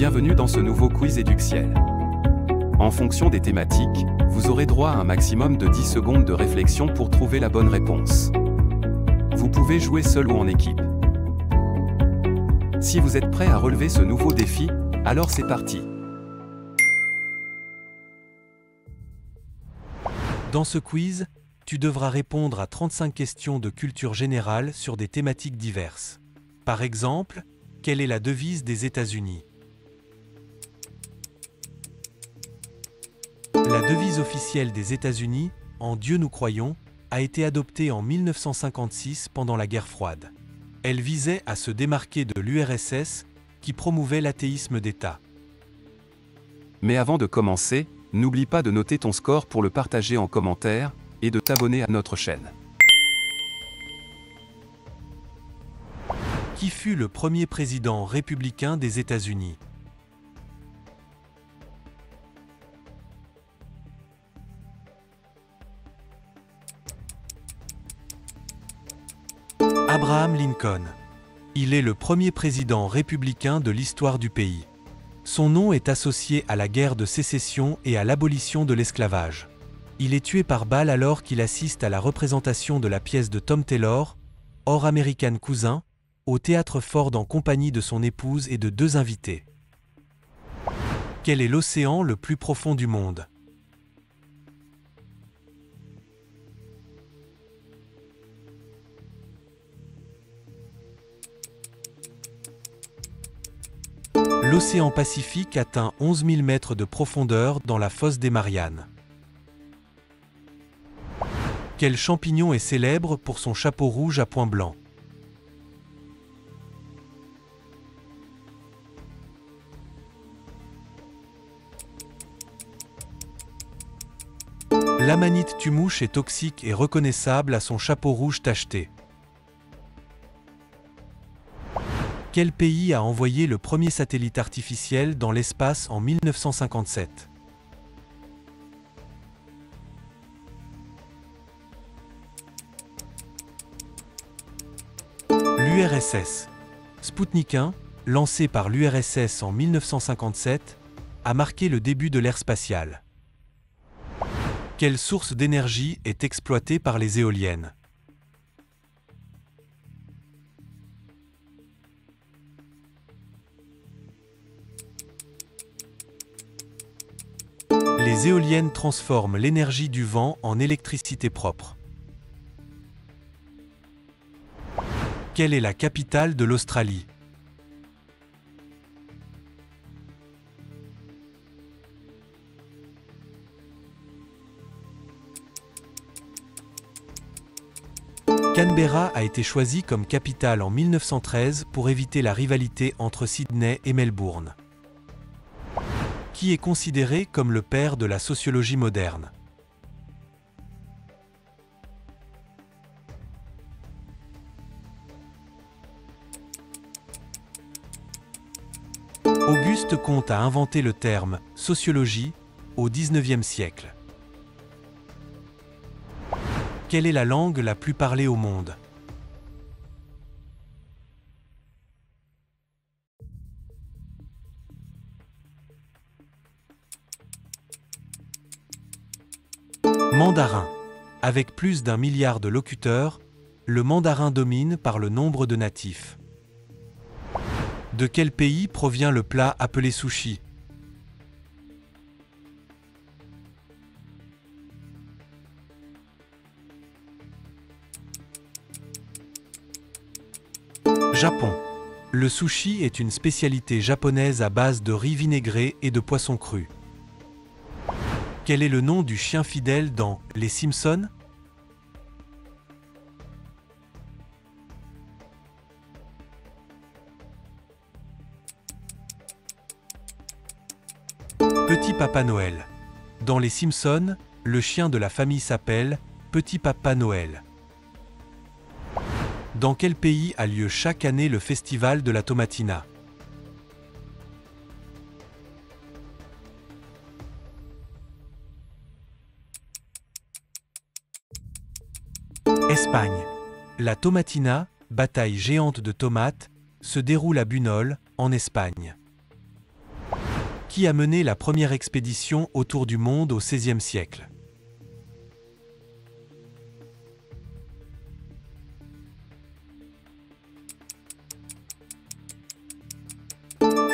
Bienvenue dans ce nouveau quiz Eduxiel. En fonction des thématiques, vous aurez droit à un maximum de 10 secondes de réflexion pour trouver la bonne réponse. Vous pouvez jouer seul ou en équipe. Si vous êtes prêt à relever ce nouveau défi, alors c'est parti. Dans ce quiz, tu devras répondre à 35 questions de culture générale sur des thématiques diverses. Par exemple, quelle est la devise des États-Unis? La devise officielle des États-Unis, « En Dieu nous croyons », a été adoptée en 1956 pendant la guerre froide. Elle visait à se démarquer de l'URSS qui promouvait l'athéisme d'État. Mais avant de commencer, n'oublie pas de noter ton score pour le partager en commentaire et de t'abonner à notre chaîne. Qui fut le premier président républicain des États-Unis? Abraham Lincoln. Il est le premier président républicain de l'histoire du pays. Son nom est associé à la guerre de sécession et à l'abolition de l'esclavage. Il est tué par balle alors qu'il assiste à la représentation de la pièce de Tom Taylor, Our American Cousin, au Théâtre Ford en compagnie de son épouse et de 2 invités. Quel est l'océan le plus profond du monde? L'océan Pacifique atteint 11 000 mètres de profondeur dans la fosse des Mariannes. Quel champignon est célèbre pour son chapeau rouge à points blancs? L'amanite tumouche est toxique et reconnaissable à son chapeau rouge tacheté. Quel pays a envoyé le premier satellite artificiel dans l'espace en 1957? L'URSS. Sputnik 1, lancé par l'URSS en 1957, a marqué le début de l'ère spatiale. Quelle source d'énergie est exploitée par les éoliennes? Les éoliennes transforment l'énergie du vent en électricité propre. Quelle est la capitale de l'Australie? Canberra a été choisie comme capitale en 1913 pour éviter la rivalité entre Sydney et Melbourne. Qui est considéré comme le père de la sociologie moderne? Auguste Comte a inventé le terme « sociologie » au XIXe siècle. Quelle est la langue la plus parlée au monde? Mandarin. Avec plus d'1 milliard de locuteurs, le mandarin domine par le nombre de natifs. De quel pays provient le plat appelé sushi? Japon. Le sushi est une spécialité japonaise à base de riz vinaigré et de poisson cru. Quel est le nom du chien fidèle dans Les Simpsons? Petit Papa Noël. Dans Les Simpsons, le chien de la famille s'appelle Petit Papa Noël. Dans quel pays a lieu chaque année le festival de la Tomatina? Espagne. La Tomatina, bataille géante de tomates, se déroule à Bunol, en Espagne. Qui a mené la première expédition autour du monde au XVIe siècle?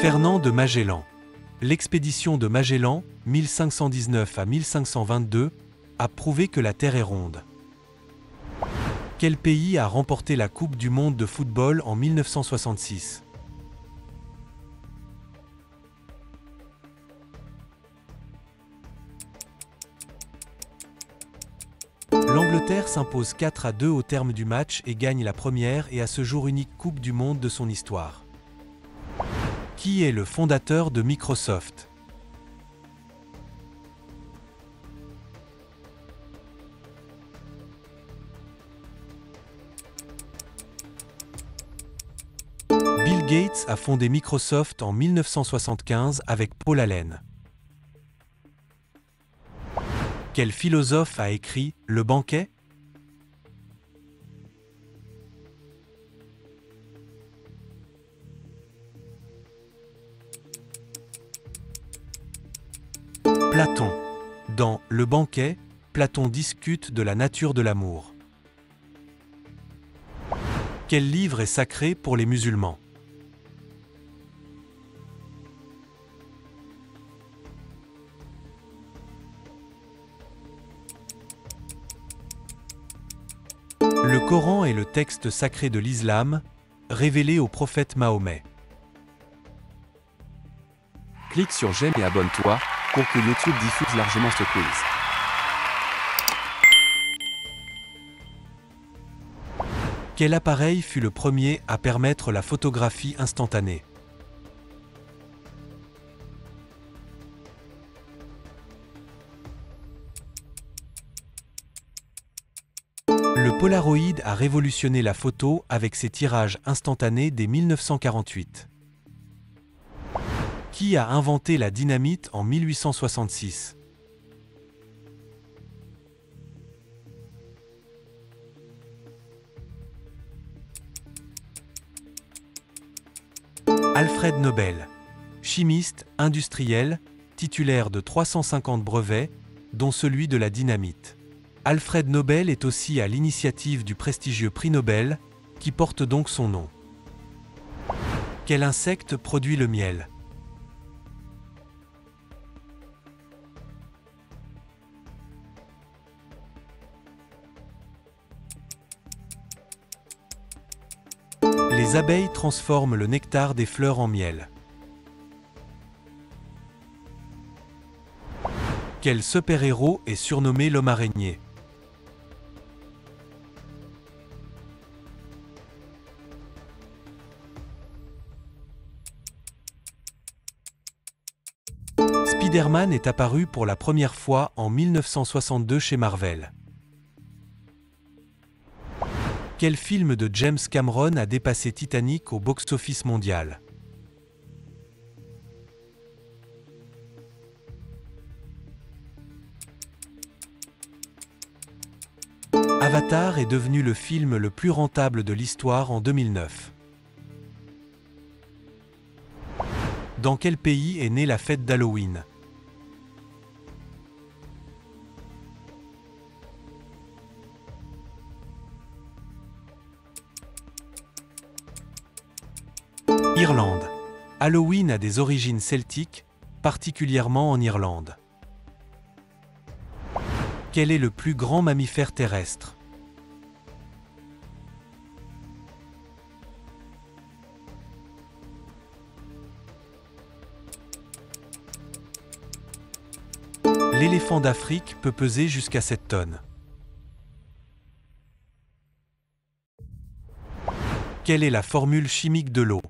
Fernand de Magellan. L'expédition de Magellan, 1519 à 1522, a prouvé que la Terre est ronde. Quel pays a remporté la Coupe du monde de football en 1966? L'Angleterre s'impose 4-2 au terme du match et gagne la première et à ce jour unique Coupe du monde de son histoire. Qui est le fondateur de Microsoft? Bill Gates a fondé Microsoft en 1975 avec Paul Allen. Quel philosophe a écrit « Le banquet » ? Platon. Dans « Le banquet », Platon discute de la nature de l'amour. Quel livre est sacré pour les musulmans? Le Coran est le texte sacré de l'islam, révélé au prophète Mahomet. Clique sur j'aime et abonne-toi pour que YouTube diffuse largement ce quiz. Quel appareil fut le premier à permettre la photographie instantanée? Le Polaroid a révolutionné la photo avec ses tirages instantanés dès 1948. Qui a inventé la dynamite en 1866? Alfred Nobel. Chimiste, industriel, titulaire de 350 brevets, dont celui de la dynamite. Alfred Nobel est aussi à l'initiative du prestigieux prix Nobel, qui porte donc son nom. Quel insecte produit le miel? Les abeilles transforment le nectar des fleurs en miel. Quel super-héros est surnommé l'homme araignée? Spider-Man est apparu pour la première fois en 1962 chez Marvel. Quel film de James Cameron a dépassé Titanic au box-office mondial? Avatar est devenu le film le plus rentable de l'histoire en 2009. Dans quel pays est née la fête d'Halloween? Irlande. Halloween a des origines celtiques, particulièrement en Irlande. Quel est le plus grand mammifère terrestre? L'éléphant d'Afrique peut peser jusqu'à 7 tonnes. Quelle est la formule chimique de l'eau?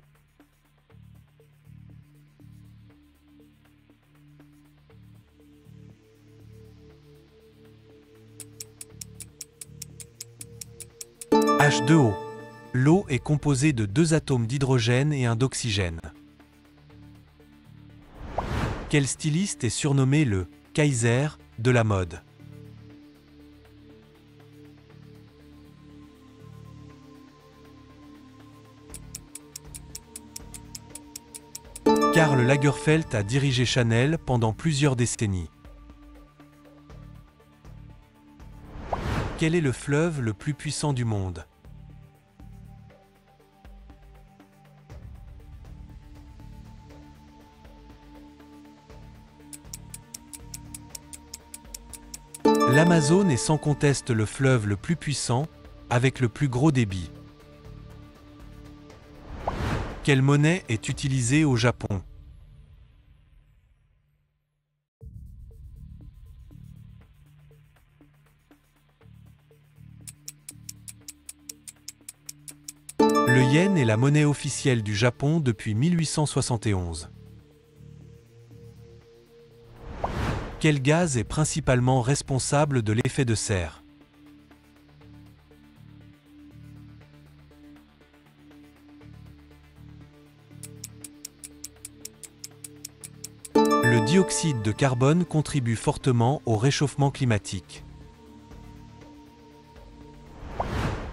H2O. L'eau est composée de 2 atomes d'hydrogène et un d'oxygène. Quel styliste est surnommé le « Kaiser » de la mode? Karl Lagerfeld a dirigé Chanel pendant plusieurs décennies. Quel est le fleuve le plus puissant du monde? L'Amazone est sans conteste le fleuve le plus puissant, avec le plus gros débit. Quelle monnaie est utilisée au Japon? Le yen est la monnaie officielle du Japon depuis 1871. Quel gaz est principalement responsable de l'effet de serre? Le dioxyde de carbone contribue fortement au réchauffement climatique.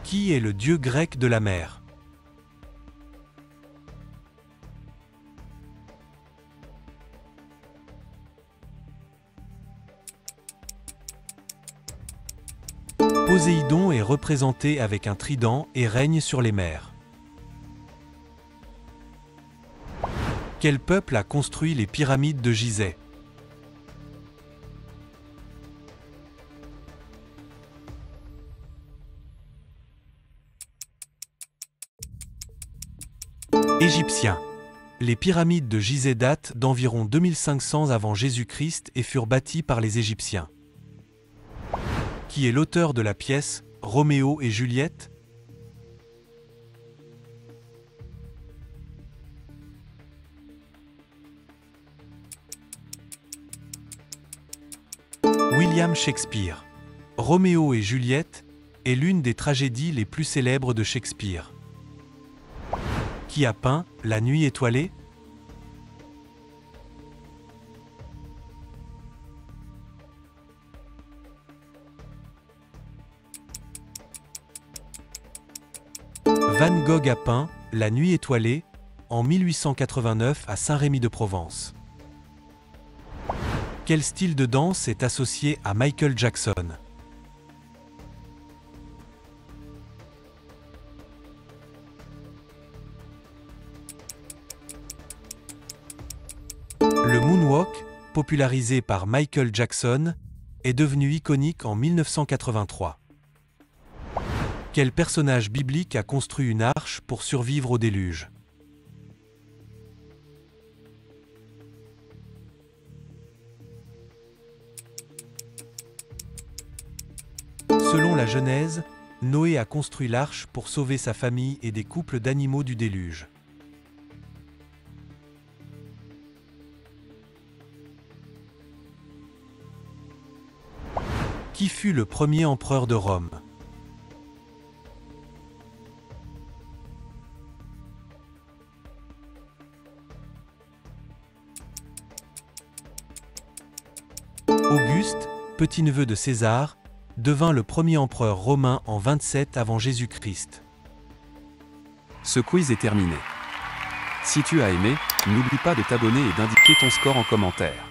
Qui est le dieu grec de la mer? Poséidon est représenté avec un trident et règne sur les mers. Quel peuple a construit les pyramides de Gizeh? Égyptiens. Les pyramides de Gizeh datent d'environ 2500 avant Jésus-Christ et furent bâties par les Égyptiens. Qui est l'auteur de la pièce Roméo et Juliette? William Shakespeare. Roméo et Juliette est l'une des tragédies les plus célèbres de Shakespeare. Qui a peint La Nuit étoilée? Van Gogh a peint La Nuit étoilée en 1889 à Saint-Rémy-de-Provence. Quel style de danse est associé à Michael Jackson? Le moonwalk, popularisé par Michael Jackson, est devenu iconique en 1983. Quel personnage biblique a construit une arche pour survivre au déluge? Selon la Genèse, Noé a construit l'arche pour sauver sa famille et des couples d'animaux du déluge. Qui fut le premier empereur de Rome? Auguste, petit-neveu de César, devint le premier empereur romain en 27 avant Jésus-Christ. Ce quiz est terminé. Si tu as aimé, n'oublie pas de t'abonner et d'indiquer ton score en commentaire.